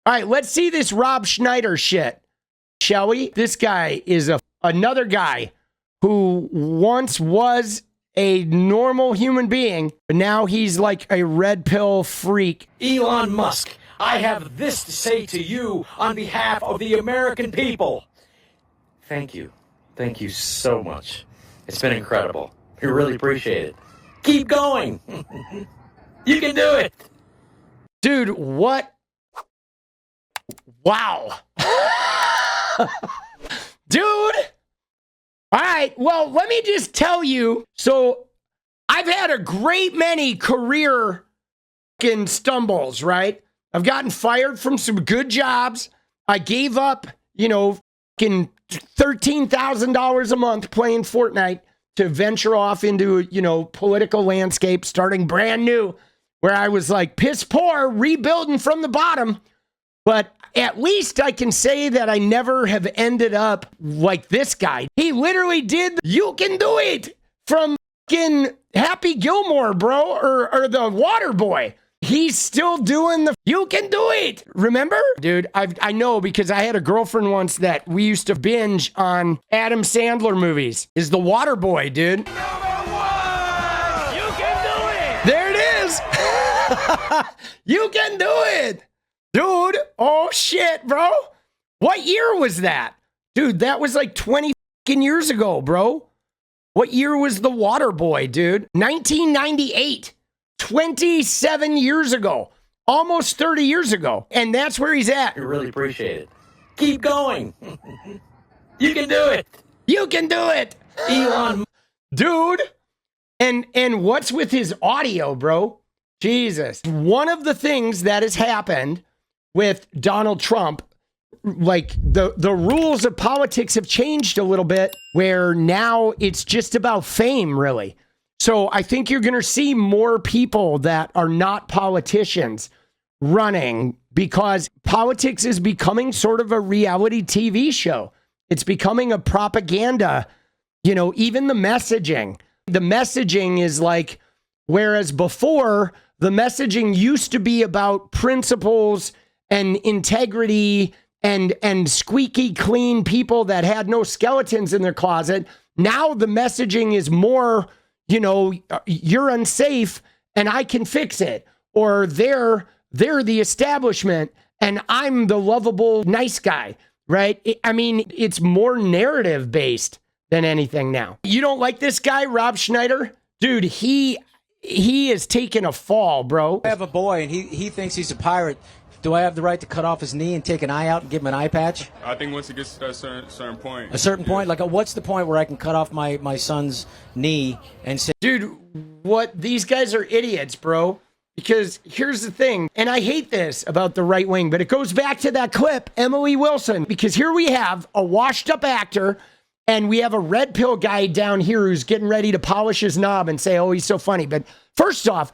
All right, let's see this Rob Schneider shit, shall we? This guy is another guy who once was a normal human being, but now he's like a red pill freak. Elon Musk, I have this to say to you on behalf of the American people. Thank you. Thank you so much. It's been incredible. We really appreciate it. Keep going. You can do it. Dude, what? Wow. Dude. All right. Well, let me just tell you. So I've had a great many career stumbles, right? I've gotten fired from some good jobs. I gave up, $13,000 a month playing Fortnite to venture off into, political landscape, starting brand new, where I was like piss poor, rebuilding from the bottom. But at least I can say that I never have ended up like this guy. He literally did You Can Do It from fucking Happy Gilmore, bro, or the Water Boy. He's still doing the You Can Do It. Remember? Dude, I know because I had a girlfriend once that we used to binge on Adam Sandler movies. Is the Water Boy, dude. #1! You can do it! There it is. You can do it. Dude, oh shit, bro. What year was that? Dude, that was like 20 years ago, bro. What year was the Water Boy, dude? 1998. 27 years ago. Almost 30 years ago. And that's where he's at. We really appreciate it. Keep going. You can do it. You can do it. Elon. Dude. And what's with his audio, bro? Jesus. One of the things that has happened with Donald Trump, like the rules of politics have changed a little bit, where now it's just about fame, really. So I think you're going to see more people that are not politicians running, because politics is becoming sort of a reality TV show. It's becoming a propaganda, even the messaging. The messaging is like, whereas before the messaging used to be about principles and integrity and squeaky clean people that had no skeletons in their closet. Now the messaging is more, you're unsafe and I can fix it. Or they're the establishment and I'm the lovable nice guy, right? It's more narrative based than anything now. You don't like this guy, Rob Schneider? Dude, he has taken a fall, bro. I have a boy and he thinks he's a pirate. Do I have the right to cut off his knee and take an eye out and give him an eye patch? I think once it gets to that certain point. A certain point? Like, what's the point where I can cut off my son's knee and say... Dude, these guys are idiots, bro. Because here's the thing, and I hate this about the right wing, but it goes back to that clip, Emily Wilson, because here we have a washed up actor and we have a red pill guy down here who's getting ready to polish his knob and say, oh, he's so funny. But first off,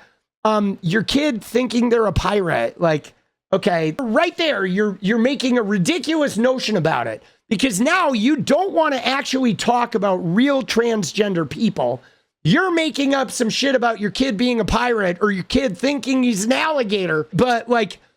your kid thinking they're a pirate, like... Okay, right there, you're making a ridiculous notion about it, because now you don't want to actually talk about real transgender people. You're making up some shit about your kid being a pirate or your kid thinking he's an alligator, but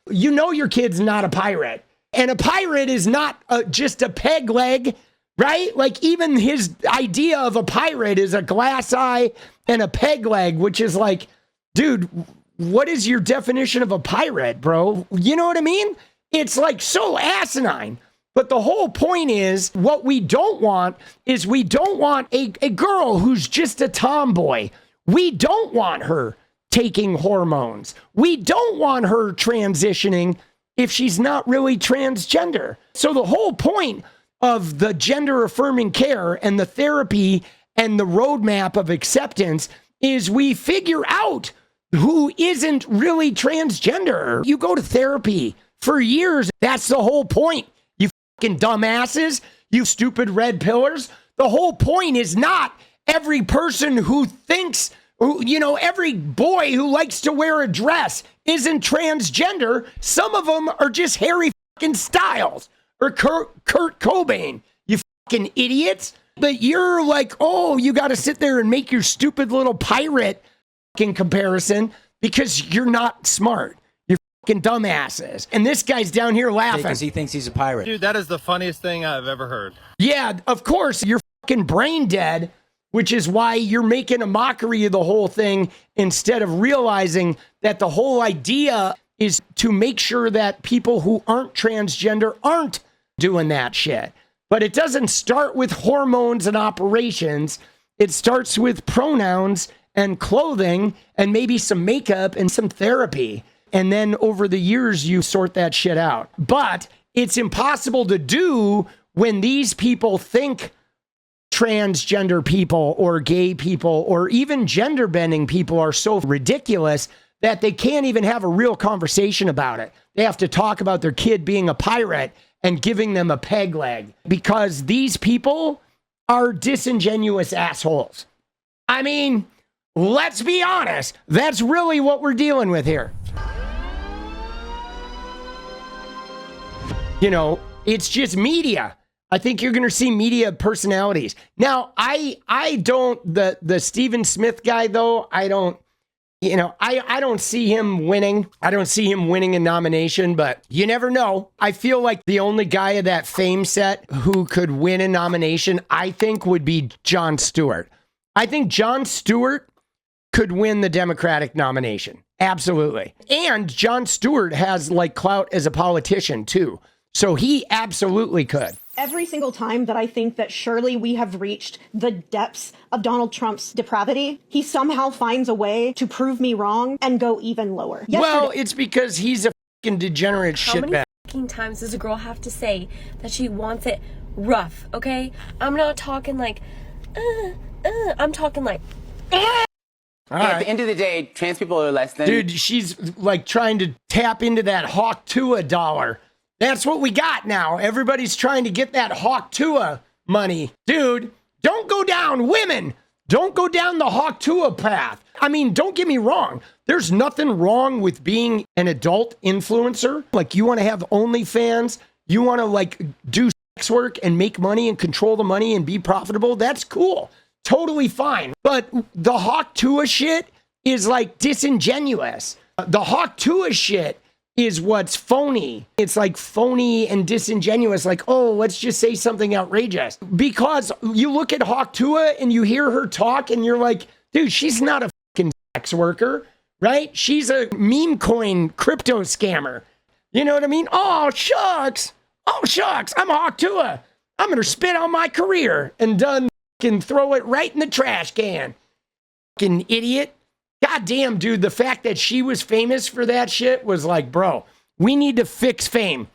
your kid's not a pirate. And a pirate is not just a peg leg, right? Like even his idea of a pirate is a glass eye and a peg leg, which is like, dude... What is your definition of a pirate, bro? You know what I mean? It's like so asinine. But the whole point is, what we don't want is we don't want a girl who's just a tomboy. We don't want her taking hormones. We don't want her transitioning if she's not really transgender. So the whole point of the gender affirming care and the therapy and the roadmap of acceptance is we figure out who isn't really transgender. You go to therapy for years. That's the whole point. You fucking dumbasses, you stupid red pillars. The whole point is not every person who thinks, every boy who likes to wear a dress isn't transgender. Some of them are just Harry fucking Styles or Kurt Cobain. You fucking idiots. But you're like, oh, you got to sit there and make your stupid little pirate in comparison because you're not smart. You're fucking dumbasses. And this guy's down here laughing. Because he thinks he's a pirate. Dude, that is the funniest thing I've ever heard. Yeah, of course, you're fucking brain dead, which is why you're making a mockery of the whole thing instead of realizing that the whole idea is to make sure that people who aren't transgender aren't doing that shit. But it doesn't start with hormones and operations. It starts with pronouns and clothing and maybe some makeup and some therapy. And then over the years, you sort that shit out. But it's impossible to do when these people think transgender people or gay people or even gender bending people are so ridiculous that they can't even have a real conversation about it. They have to talk about their kid being a pirate and giving them a peg leg because these people are disingenuous assholes. I mean, let's be honest. That's really what we're dealing with here. You know, it's just media. I think you're going to see media personalities. Now, I don't, the Stephen Smith guy, though, I don't see him winning. I don't see him winning a nomination, but you never know. I feel like the only guy of that fame set who could win a nomination, I think, would be Jon Stewart. I think Jon Stewart could win the Democratic nomination. Absolutely. And Jon Stewart has like clout as a politician, too. So he absolutely could. Every single time that I think that surely we have reached the depths of Donald Trump's depravity, he somehow finds a way to prove me wrong and go even lower. Well, it's because he's a fucking degenerate shitbag. How many fucking times does a girl have to say that she wants it rough, okay? I'm not talking like, I'm talking like, At the end of the day, trans people are less than... Dude, she's like trying to tap into that 𝗏𝗃𝗃 dollar. That's what we got now. Everybody's trying to get that 𝗏𝗃𝗃 money. Dude, don't go down. Women, don't go down the 𝗏𝗃𝗃 path. I mean, don't get me wrong. There's nothing wrong with being an adult influencer. Like, you want to have OnlyFans. You want to, like, do sex work and make money and control the money and be profitable. That's cool. Totally fine. But the 𝗏𝗃𝗃𝗃 shit is, like, disingenuous. The 𝗏𝗃𝗃𝗃 shit is what's phony. It's like phony and disingenuous. Like, oh, let's just say something outrageous. Because you look at 𝗏𝗃𝗃𝗃 and you hear her talk and you're like, dude, she's not a fucking sex worker, right? She's a meme coin crypto scammer. You know what I mean? Oh, shucks. Oh, shucks. I'm 𝗏𝗃𝗃𝗃. I'm going to spit on my career and done fucking throw it right in the trash can. Fucking idiot. God damn, dude, the fact that she was famous for that shit was like, bro, we need to fix fame.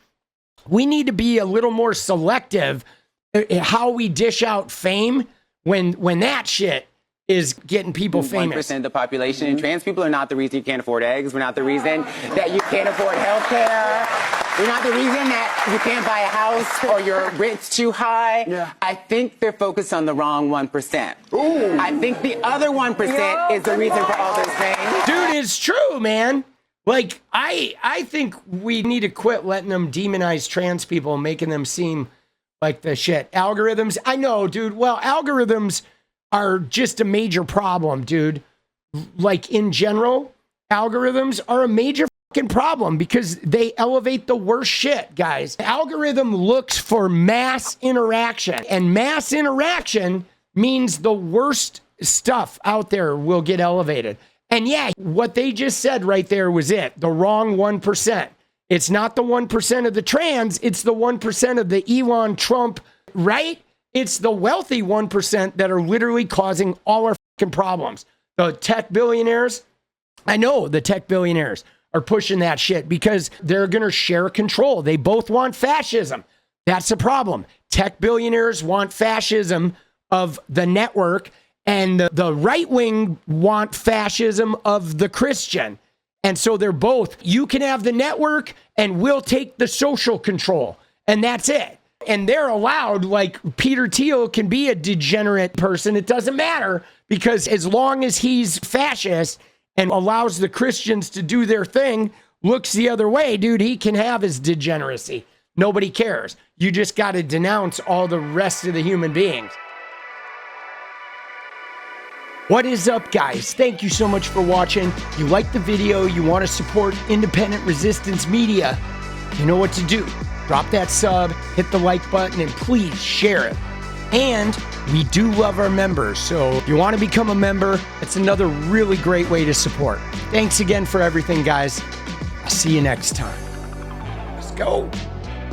We need to be a little more selective how we dish out fame when that shit is getting people famous. 1% of the population, and trans people are not the reason you can't afford eggs. We're not the reason that you can't afford health care. We're not the reason that you can't buy a house or your rent's too high. Yeah. I think they're focused on the wrong 1%. Ooh. I think the other 1% is the reason for all those things. Dude, it's true, man. Like, I think we need to quit letting them demonize trans people and making them seem like the shit. Algorithms, I know, dude. Well, algorithms are just a major problem, dude. Like, in general, algorithms are a major fucking problem because they elevate the worst shit, guys. The algorithm looks for mass interaction, and mass interaction means the worst stuff out there will get elevated. And yeah, what they just said right there was it. The wrong 1%. It's not the 1% of the trans, it's the 1% of the Elon Trump, right? It's the wealthy 1% that are literally causing all our fucking problems. The tech billionaires, I know the tech billionaires are pushing that shit because they're going to share control. They both want fascism. That's the problem. Tech billionaires want fascism of the network, and the right wing want fascism of the Christian. And so they're both, you can have the network and we'll take the social control. And that's it. And they're allowed, like, Peter Thiel can be a degenerate person. It doesn't matter because as long as he's fascist and allows the Christians to do their thing, looks the other way, dude, he can have his degeneracy. Nobody cares. You just got to denounce all the rest of the human beings. What is up, guys? Thank you so much for watching. You like the video, you want to support independent resistance media, you know what to do. Drop that sub, hit the like button, and please share it. And we do love our members, so if you want to become a member, it's another really great way to support. Thanks again for everything, guys. I'll see you next time. Let's go.